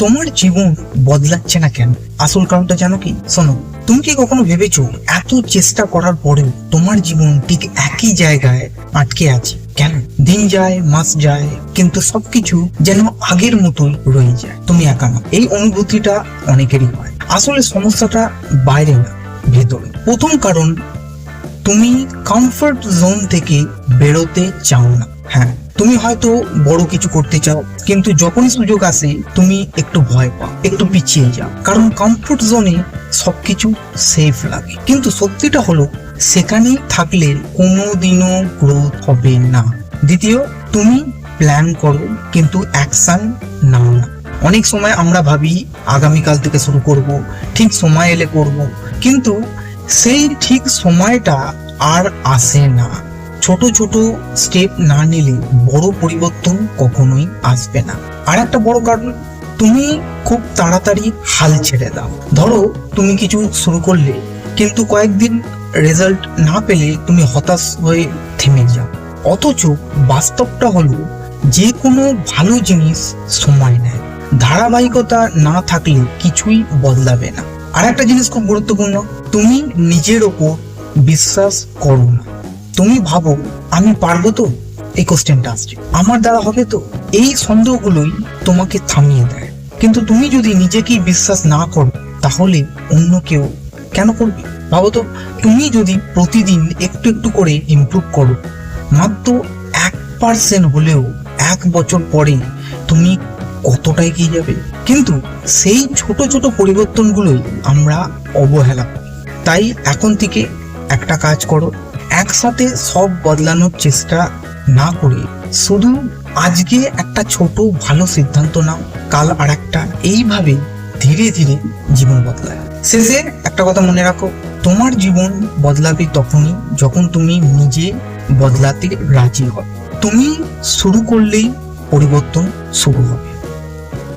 তোমার জীবন বদলাচ্ছে না কেন? আসল কারণটা জানো কি? শোনো, তুমি কি কখনো ভেবেছো এত চেষ্টা করার পরেও তোমার জীবন ঠিক একই জায়গায় আটকে আছে কেন? দিন যায়, মাস যায়, কিন্তু সবকিছু যেন আগের মতোই রয়ে যায়। তুমি একা না, এই অনুভূতিটা অনেকেরই হয়। আসলে সমস্যাটা বাইরে না, ভেতরে। প্রথম কারণ, তুমি কমফর্ট জোন থেকে বেরোতে চাও না। হ্যাঁ, তুমি হয়তো বড় কিছু করতে চাও, কিন্তু যখনই সুযোগ আসে তুমি একটু ভয় পাও, একটু পিছিয়ে যাও, কারণ কমফর্ট জোনে সবকিছু সেফ লাগে। কিন্তু সত্যিটা হলো, সেখানেই থাকলে কোনোদিনও গ্রোথ হবে না। দ্বিতীয়, তুমি প্ল্যান করো কিন্তু অ্যাকশন নাও না। অনেক সময় আমরা ভাবি আগামীকাল থেকে শুরু করব, ঠিক সময় এলে করব, কিন্তু সেই ঠিক সময়টা আর আসে না। ছোট ছোট স্টেপ না নিলে বড় পরিবর্তন কখনোই আসবে না। আর একটা বড় কারণ, তুমি খুব তাড়াতাড়ি হাল ছেড়ে দাও। ধরো তুমি কিছু শুরু করলে, কিন্তু কয়েকদিন রেজাল্ট না পেলে তুমি হতাশ হয়ে থেমে যাও। অথচ বাস্তবটা হলো, যে কোনো ভালো জিনিস সময় নেয়। ধারাবাহিকতা না থাকলে কিছুই বদলাবে না। আর একটা জিনিস খুব গুরুত্বপূর্ণ, তুমি নিজের ওপর বিশ্বাস করো না। তুমি ভাবো, আমি পারবো তো? এই কোশ্চেনটা আসছে, আমার দ্বারা হবে তো? এই সন্দেহগুলোই তোমাকে থামিয়ে দেয়। কিন্তু তুমি যদি নিজেকেই বিশ্বাস না করো, তাহলে অন্য কেউ কেন করবে? ভাবো তো, তুমি যদি প্রতিদিন একটু একটু করে ইমপ্রুভ করো, মাত্র 1% হলেও 1 বছর পরে তুমি কতটা এগিয়ে যাবে। কিন্তু সেই ছোট ছোট পরিবর্তনগুলোই আমরা অবহেলা করি। তাই এখন থেকে একটা কাজ করো, একসাথে সব বদলানোর চেষ্টা না করে শুধু আজকে একটা ছোট ভালো সিদ্ধান্ত নাও, কাল আর একটা। এইভাবে ধীরে ধীরে জীবন বদলায়। শেষে একটা কথা মনে রাখো, তোমার জীবন বদলাবে তখনই যখন তুমি নিজে বদলাতে রাজি হবে। তুমি শুরু করলেই পরিবর্তন শুরু হবে।